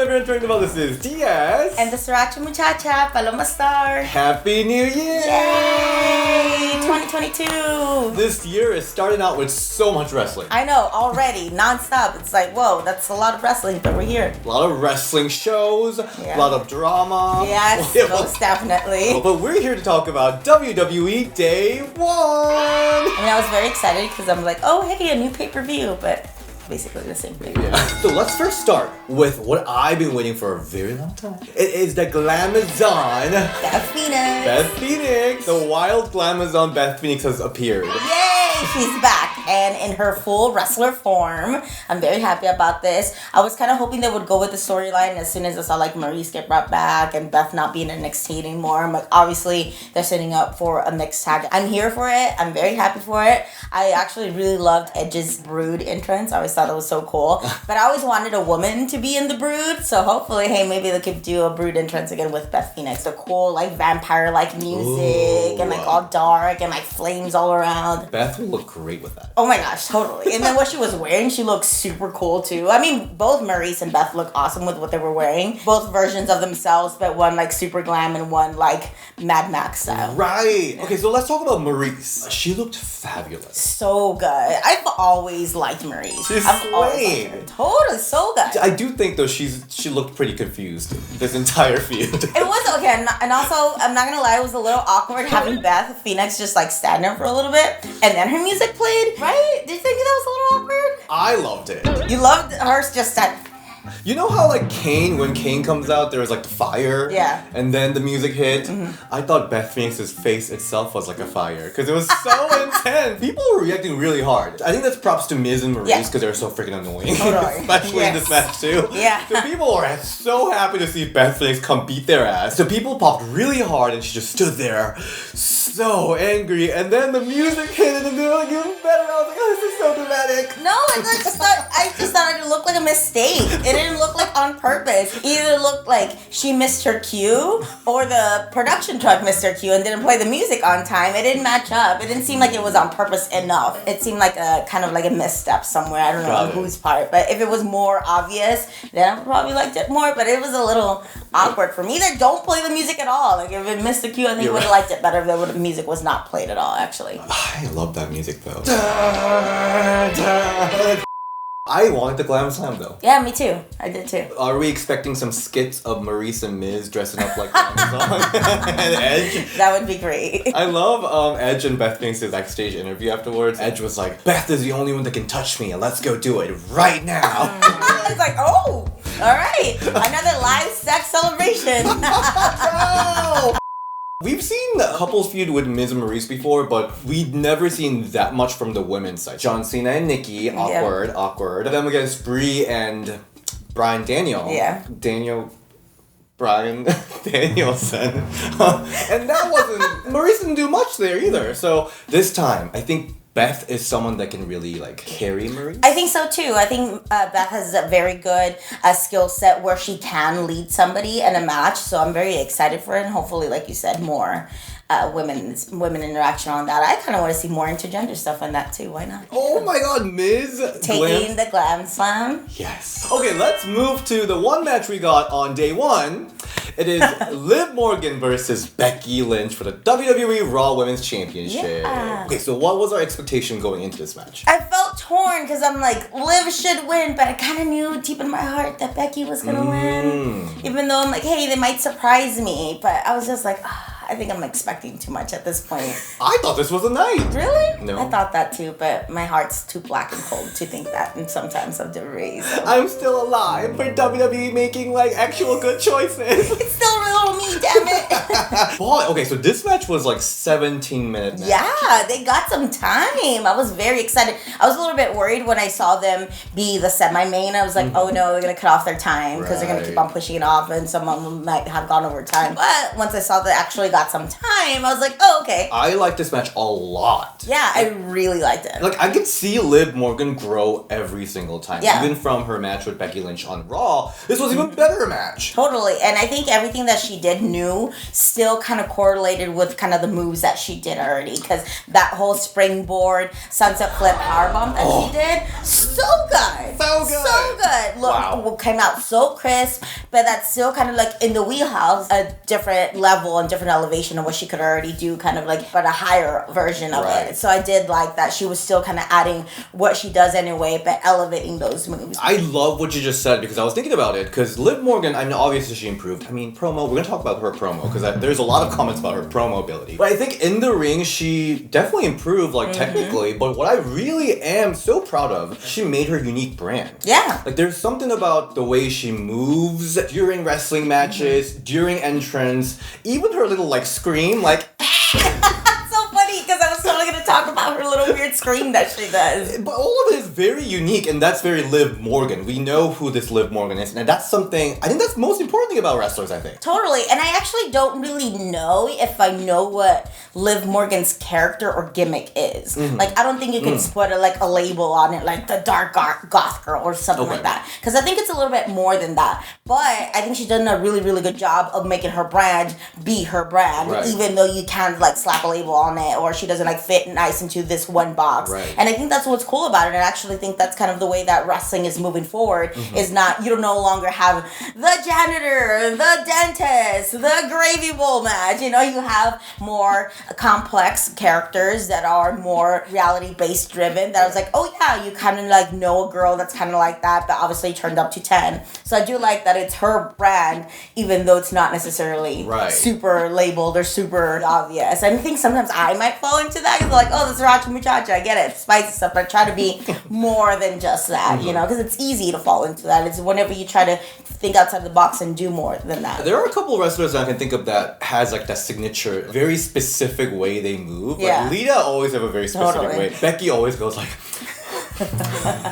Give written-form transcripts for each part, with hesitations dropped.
up, everyone? This is Diaz. And the Sriracha Muchacha, Paloma Star. Happy New Year! Yay! 2022. This year is starting out with so much wrestling. I know, already, non-stop. It's like, whoa, that's a lot of wrestling, but we're here. A lot of wrestling shows, a lot of drama. Yes, most definitely. But we're here to talk about WWE Day 1. I was very excited because I'm like, oh, hey, a new pay-per-view, but basically the same thing. Yeah. So let's first start with what I've been waiting for a very long time. It is the Glamazon. Beth Phoenix. Beth Phoenix. The wild Glamazon Beth Phoenix has appeared. Yay! She's back and in her full wrestler form. I'm very happy about this. I was kind of hoping they would go with the storyline as soon as I saw like Maryse get brought back and Beth not being in NXT anymore. I'm like, obviously they're setting up for a mixed tag. I'm here for it. I'm very happy for it. I actually really loved Edge's Brood entrance. I always thought it was so cool. But I always wanted a woman to be in the Brood. So hopefully, hey, maybe they could do a Brood entrance again with Beth Phoenix. The cool like vampire-like music and like all dark and like flames all around. Beth will look great with that. Oh my gosh, totally. And then what she was wearing, she looked super cool too. I mean, both Maryse and Beth look awesome with what they were wearing. Both versions of themselves, but one like super glam and one like Mad Max style. Right. Okay, so let's talk about Maryse. She looked fabulous. So good. I've always liked Maryse. She's slaying. Totally, so good. I do think though she looked pretty confused this entire feud. It was okay, and also I'm not gonna lie, it was a little awkward having Beth Phoenix just like stand there for a little bit, and then her music played. Right? Did you think that was a little awkward? I loved it. You loved hers just that. You know how like when Kane comes out, there was like the fire? Yeah. And then the music hit? Mm-hmm. I thought Beth Phoenix's face itself was like a fire because it was so intense. People were reacting really hard. I think that's props to Miz and Maryse because they're so freaking annoying. Totally. Especially in this match too. Yeah. So people were so happy to see Beth Phoenix come beat their ass. So people popped really hard and she just stood there so angry. And then the music hit and they were like even better. I was like, oh, this is so dramatic. No, I just thought it looked like a mistake. It didn't look like on purpose. It either looked like she missed her cue or the production truck missed her cue and didn't play the music on time. It didn't match up. It didn't seem like it was on purpose enough. It seemed like a kind of like a misstep somewhere. I don't know on whose part. But if it was more obvious, then I probably liked it more. But it was a little awkward for me. Either don't play the music at all. Like if it missed the cue, I think I would have liked it better if the music was not played at all, actually. I love that music though. I wanted the Glam Slam though. Yeah, me too. I did too. Are we expecting some skits of Maryse and Miz dressing up like Glamazon and Edge? That would be great. I love Edge and Beth Phoenix's backstage interview afterwards. Edge was like, Beth is the only one that can touch me and let's go do it right now. It's like, oh, all right. Another live sex celebration. No! We've seen the couples feud with Miz and Maryse before, but we'd never seen that much from the women's side. John Cena and Nikki, awkward. Them against Brie and Bryan Daniel. Yeah. Bryan Danielson. And that wasn't... Maryse didn't do much there either. So this time, I think Beth is someone that can really like carry Maryse. I think so too. I think Beth has a very good skill set where she can lead somebody in a match. So I'm very excited for it, and hopefully, like you said, more women interaction on that. I kind of want to see more intergender stuff on that too. Why not? Oh my God, Miz taking the Glam Slam. Yes. Okay, let's move to the one match we got on day one. It is Liv Morgan versus Becky Lynch for the WWE Raw Women's Championship. Yeah. Okay, so what was our expectation going into this match? I felt torn because I'm like, Liv should win, but I kind of knew deep in my heart that Becky was going to win. Even though I'm like, hey, they might surprise me. But I was just like, I think I'm expecting too much at this point. I thought this was a night. Really? No. I thought that too, but my heart's too black and cold to think that, and sometimes of WWE. So. I'm still alive for WWE making like actual good choices. It's still real me, damn it. Boy, okay, so this match was like 17 minutes. Yeah, they got some time. I was very excited. I was a little bit worried when I saw them be the semi-main. I was like, oh no, they're going to cut off their time because they're going to keep on pushing it off and some of them might have gone over time. But once I saw they actually got got some time, I was like, oh, okay. I like this match a lot. Yeah, I really liked it. Like, I could see Liv Morgan grow every single time. Yeah. Even from her match with Becky Lynch on Raw, this was even better match. Totally. And I think everything that she did new still kind of correlated with kind of the moves that she did already. Because that whole springboard, sunset flip powerbomb that she did, so good. So good. So good. Look, came out so crisp, but that's still kind of like in the wheelhouse, a different level and different elevation of what she could already do, kind of like, but a higher version of it. So I did like that she was still kind of adding what she does anyway, but elevating those moves. I love what you just said because I was thinking about it. Because Liv Morgan, I mean, obviously she improved. I mean, promo, we're going to talk about her promo because there's a lot of comments about her promo ability. But I think in the ring, she definitely improved, like, technically. But what I really am so proud of, she made her unique brand. Yeah. Like, there's something about the way she moves during wrestling matches, during entrance, even her little, like, scream, like... So funny because I was totally going to talk about her little weird scream that she does. But all of it is very unique, and that's very Liv Morgan. We know who this Liv Morgan is, and that's something, I think that's the most important thing about wrestlers, I think. Totally, and I actually don't really know if I know what Liv Morgan's character or gimmick is. Like, I don't think you can put a label on it, like the dark goth girl or something like that. Because I think it's a little bit more than that. But I think she's done a really, really good job of making her brand be her brand, even though you can't, like, slap a label on it, or she doesn't, like, fit nice into this one box. And I think that's what's cool about it. And I actually think that's kind of the way that wrestling is moving forward, is not, you don't no longer have the janitor, the dentist, the gravy bowl match. You know, you have more complex characters that are more reality-based driven, that I was like, oh yeah, you kind of like know a girl that's kind of like that, but obviously turned up to 10. So I do like that it's her brand, even though it's not necessarily super labeled or super obvious. And I think sometimes I might fall into that, because like, oh, this is Racha Muchacha, I get it, spicy stuff, but I try to be more than just that, you know, because it's easy to fall into that. It's whenever you try to think outside the box and do more than that. There are a couple of wrestlers that I can think of that has like that signature, very specific way they move. Like Lita always have a very specific way. Becky always goes like...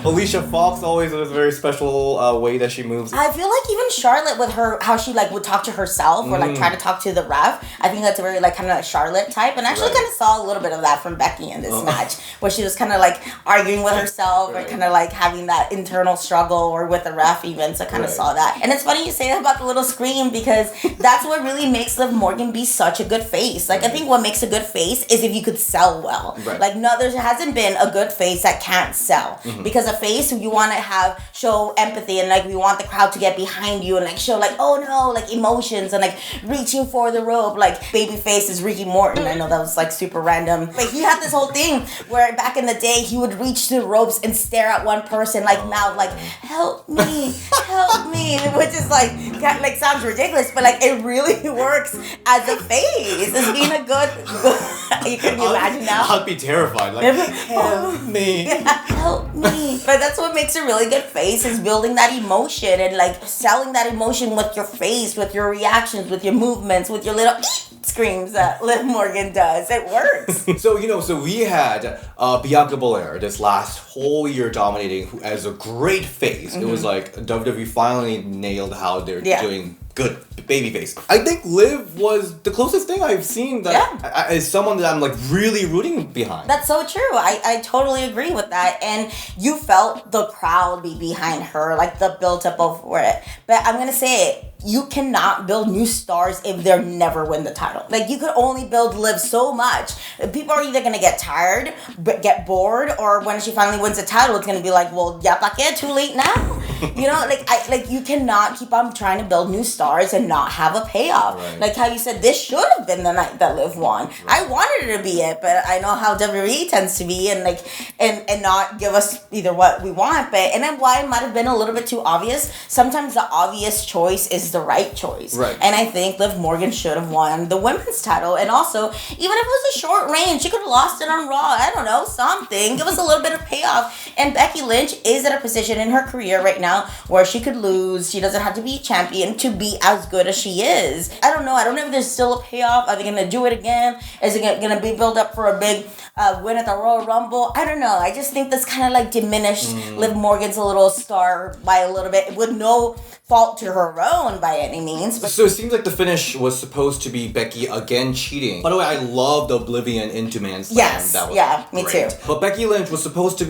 Alicia Fox always has a very special way that she moves. I feel like even Charlotte with her, how she like would talk to herself or like try to talk to the ref. I think that's a very like kind of Charlotte type, and I actually kind of saw a little bit of that from Becky in this match, where she was kind of like arguing with herself or kind of like having that internal struggle or with the ref even. So I kind of saw that, and it's funny you say that about the little scream, because that's what really makes Liv Morgan be such a good face. Like I think what makes a good face is if you could sell well. Like no, there hasn't been a good face that can't sell. Because a face, you want to show empathy, and like we want the crowd to get behind you and like show like, oh no, like emotions and like reaching for the rope. Like babyface is Ricky Morton. I know that was like super random, but he had this whole thing where back in the day he would reach to the ropes and stare at one person, like mouth like, help me, which is like sounds ridiculous, but like it really works as a face. It's being a good you couldn't imagine now. I'd be terrified. Like, help me. Help me. But that's what makes a really good face, is building that emotion and like selling that emotion with your face, with your reactions, with your movements, with your little screams that Liv Morgan does. It works. So we had Bianca Belair this last whole year dominating as a great face. It was like WWE finally nailed how they're doing good babyface. I think Liv was the closest thing I've seen that is someone that I'm like really rooting behind. That's so true. I totally agree with that. And you felt the crowd be behind her, like the build up over it. But I'm gonna say it. You cannot build new stars if they never win the title. Like, you could only build Liv so much. People are either going to get tired, get bored, or when she finally wins the title, it's going to be like, well, yeah, pa que, too late now. You know, like you cannot keep on trying to build new stars and not have a payoff. Like how you said, this should have been the night that Liv won. I wanted it to be it, but I know how WWE tends to be, and like, and not give us either what we want. But, and then why it might have been a little bit too obvious. Sometimes the obvious choice is the right choice. And I think Liv Morgan should have won the women's title. And also, even if it was a short reign, she could have lost it on Raw. I don't know, something. Give us a little bit of payoff. And Becky Lynch is at a position in her career right now where she could lose. She doesn't have to be champion to be as good as she is. I don't know. I don't know if there's still a payoff. Are they going to do it again? Is it going to be built up for a big win at the Royal Rumble? I don't know. I just think that's kind of like diminished Liv Morgan's a little star by a little bit with no fault to her own by any means. But so it seems like the finish was supposed to be Becky again cheating. By the way, I loved Oblivion into Man Slam. Yes, that was me great. too. But Becky Lynch was supposed to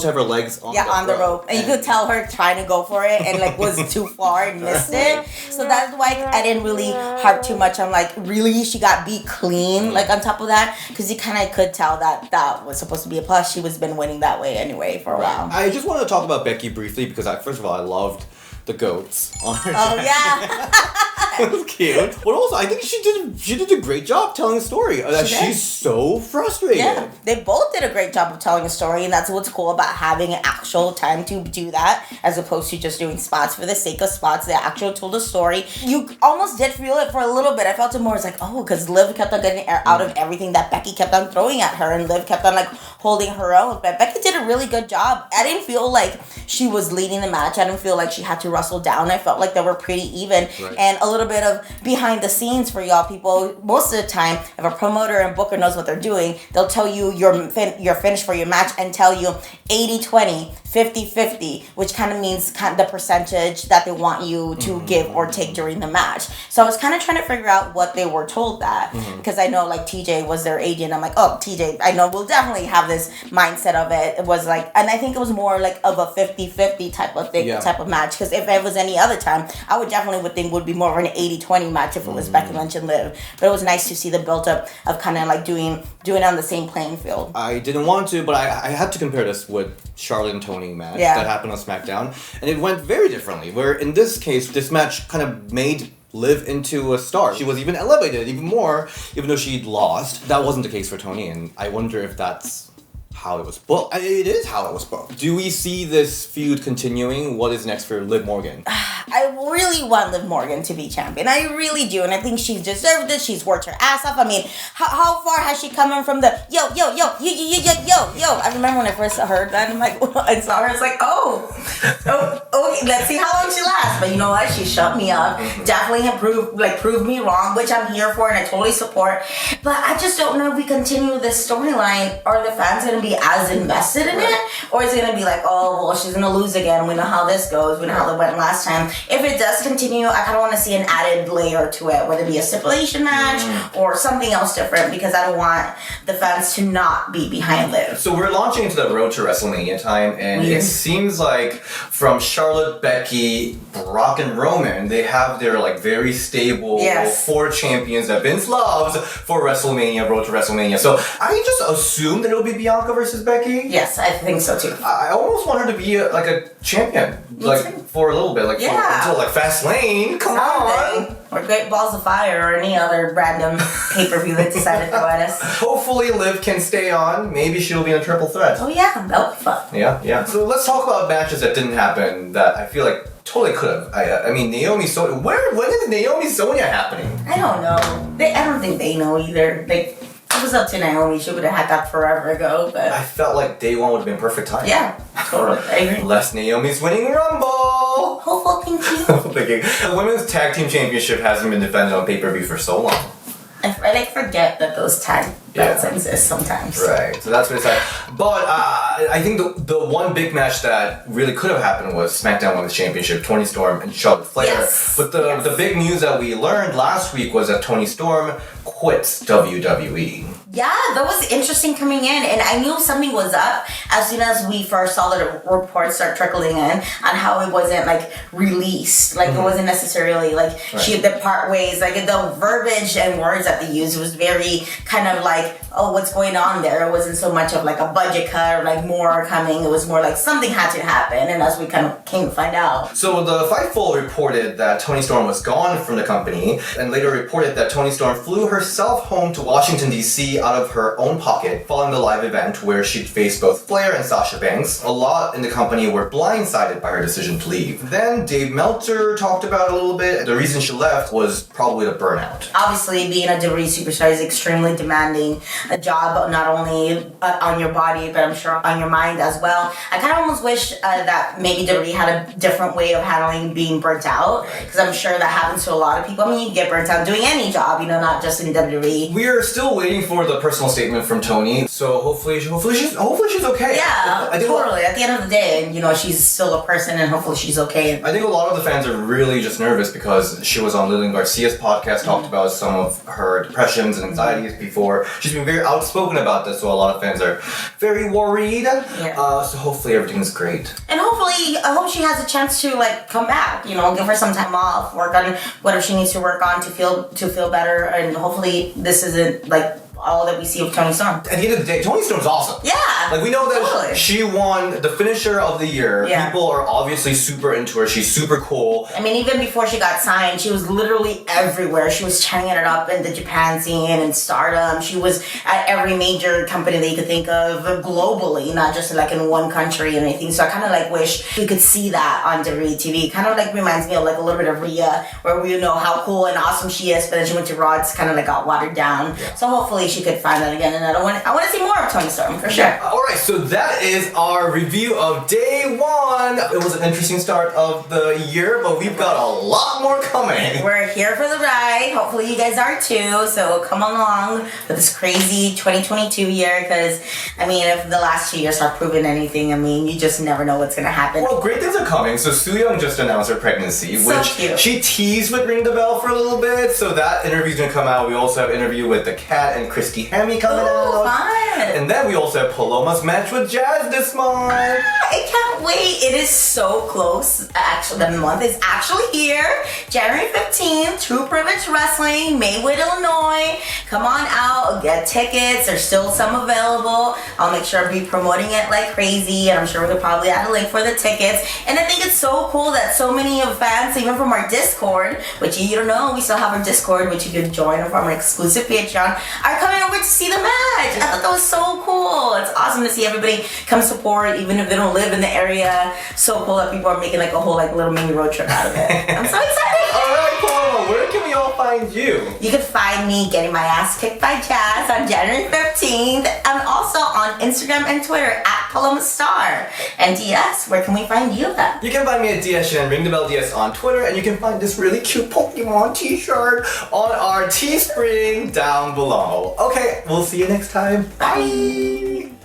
have her legs on the rope. And you could tell her trying to go for it and like was too far and missed it. So that's why I didn't really harp too much on like really she got beat clean like on top of that, because you kind of could tell that was supposed to be a plus. She was been winning that way anyway for a while. I just wanted to talk about Becky briefly because first of all I loved the goats on her jacket. Yeah. It was cute. But also, I think she did a great job telling a story. She's so frustrated. Yeah, they both did a great job of telling a story, and that's what's cool about having an actual time to do that, as opposed to just doing spots for the sake of spots. They actually told a story. You almost did feel it for a little bit. I felt it more as like, because Liv kept on getting out of everything that Becky kept on throwing at her, and Liv kept on like holding her own. But Becky did a really good job. I didn't feel like she was leading the match. I didn't feel like she had to wrestle down. I felt like they were pretty even, and a little bit of behind the scenes for y'all people. Most of the time, if a promoter and booker knows what they're doing, they'll tell you your finish for your match and tell you 80-20, 50-50, which kind of means the percentage that they want you to give or take during the match. So I was kind of trying to figure out what they were told that, because I know like TJ was their agent. I'm like, TJ, I know we'll definitely have this mindset of it. It was like, and I think it was more like of a 50-50 type of thing, type of match, because if it was any other time, I would think would be more of an 80-20 match if it was Becky Lynch and Liv. But it was nice to see the build up of kind of like doing it on the same playing field. I didn't want to, but I had to compare this with Charlotte and Toni match that happened on SmackDown, and it went very differently. Where in this case, this match kind of made Liv into a star. She was even elevated even more, even though she'd lost. That wasn't the case for Toni, and I wonder if that's how it was booked. It is how it was booked. Do we see this feud continuing? What is next for Liv Morgan? I really want Liv Morgan to be champion. I really do, and I think she's deserved it. She's worked her ass off. I mean, how far has she come in from the yo? I remember when I first heard that, I'm like, I saw her. It's like, okay, let's see how long she lasts. But you know what? She shut me up. Definitely have proved me wrong, which I'm here for, and I totally support. But I just don't know if we continue this storyline. Are the fans gonna be as invested in it, or is it gonna be like, she's gonna lose again? We know how this goes. We know how it went last time. If it does continue, I kind of want to see an added layer to it, whether it be a stipulation match or something else different, because I don't want the fans to not be behind Liv. So we're launching into the road to WrestleMania time, and it seems like from Charlotte, Becky, Brock, and Roman, they have their like very stable 4 champions that Vince loves for WrestleMania, road to WrestleMania. So I just assume that it'll be Bianca versus Becky. Yes, I think so too. I almost want her to be a champion, for a little bit, until Fastlane. Come on. Or Great Balls of Fire, or any other random pay-per-view that decided to throw at us. Hopefully Liv can stay on. Maybe she'll be in a triple threat. Oh yeah, that would be fun. Yeah. So let's talk about matches that didn't happen that I feel like totally could have. I mean, Naomi Sonya. When is Naomi Sonya happening? I don't know. I don't think they know either. Like, it was up to Naomi. She would have had that forever ago, but I felt like day one would have been perfect time. Yeah, totally. I agree. Unless Naomi's winning Rumble. Hopeful, thank you. The Women's Tag Team Championship hasn't been defended on pay-per-view for so long. I forget that those tag belts exist sometimes. Right, so that's what it's like. But I think the one big match that really could have happened was SmackDown Women's Championship, Toni Storm and Charlotte Flair. Yes. But the big news that we learned last week was that Toni Storm quits WWE. Yeah, that was interesting coming in, and I knew something was up as soon as we first saw the reports start trickling in on how it wasn't released, it wasn't necessarily she had to part ways. The verbiage and words that they used was very kind of what's going on there. It wasn't so much of a budget cut or more coming. It was more something had to happen, and as we kind of came to find out. So the Fightful reported that Toni Storm was gone from the company, and later reported that Toni Storm flew herself home to Washington D.C. out of her own pocket following the live event where she'd faced both Flair and Sasha Banks. A lot in the company were blindsided by her decision to leave. Then Dave Meltzer talked about it a little bit. The reason she left was probably the burnout. Obviously, being a WWE superstar is extremely demanding. A job not only on your body, but I'm sure on your mind as well. I kind of almost wish that maybe WWE had a different way of handling being burnt out, because I'm sure that happens to a lot of people. I mean, you get burnt out doing any job, you know, not just in WWE. We are still waiting for the personal statement from Toni, so hopefully she's okay. Yeah, totally. At the end of the day, you know, she's still a person, and hopefully she's okay. I think a lot of the fans are really just nervous because she was on Lillian Garcia's podcast, talked about some of her depressions and anxieties before. She's been very outspoken about this, so a lot of fans are very worried. Yeah. So hopefully everything's great. And hopefully, I hope she has a chance to like come back. You know, give her some time off, work on whatever she needs to work on to feel better, and hopefully this isn't like all that we see of Toni Storm. At the end of the day, Toni Storm's awesome. Yeah. Like, we know that totally. She won the finisher of the year. Yeah. People are obviously super into her. She's super cool. I mean, even before she got signed, she was literally everywhere. She was tearing it up in the Japan scene and Stardom. She was at every major company that you could think of globally, not just like in one country and anything. So I kind of like wish we could see that on WWE TV. Kind of like reminds me of like a little bit of Rhea, where we know how cool and awesome she is, but then she went to Raw, it's kind of like got watered down. Yeah. So hopefully she could find that again, and I want to see more of Toni Storm for sure. Alright, so that is our review of day one. It was an interesting start of the year, but we've got a lot more coming. We're here for the ride. Hopefully you guys are too, so come along with this crazy 2022 year, because I mean, if the last 2 years have proven anything, I mean, you just never know what's going to happen. Well, great things are coming. So Soo Young just announced her pregnancy, which cute. She teased with Ring the Bell for a little bit, so that interview's going to come out. We also have an interview with the Cat and Christy Hemme coming out. Fun. And then we also have Paloma's match with Jazz this month. I can't wait. It is so close. Actually, the month is actually here. January 15th, True Privilege Wrestling, Maywood, Illinois. Come on out, get tickets. There's still some available. I'll make sure I'll be promoting it like crazy, and I'm sure we'll probably add a link for the tickets. And I think it's so cool that so many of fans, even from our Discord, which you don't know, we still have our Discord, which you can join from our exclusive Patreon, are coming over to see the match. I thought that was so cool. It's awesome to see everybody come support, even if they don't live in the area. So cool that people are making like a whole like little mini road trip out of it. I'm so excited. Alright, Paloma, where can we all find you? You can find me getting my ass kicked by Jazz on January 15th. I'm also on Instagram and Twitter at Paloma Star. And DS, where can we find you at? You can find me at DS and Ring the Bell DS on Twitter, and you can find this really cute Pokemon t-shirt on our Teespring down below. Okay, we'll see you next time. Bye!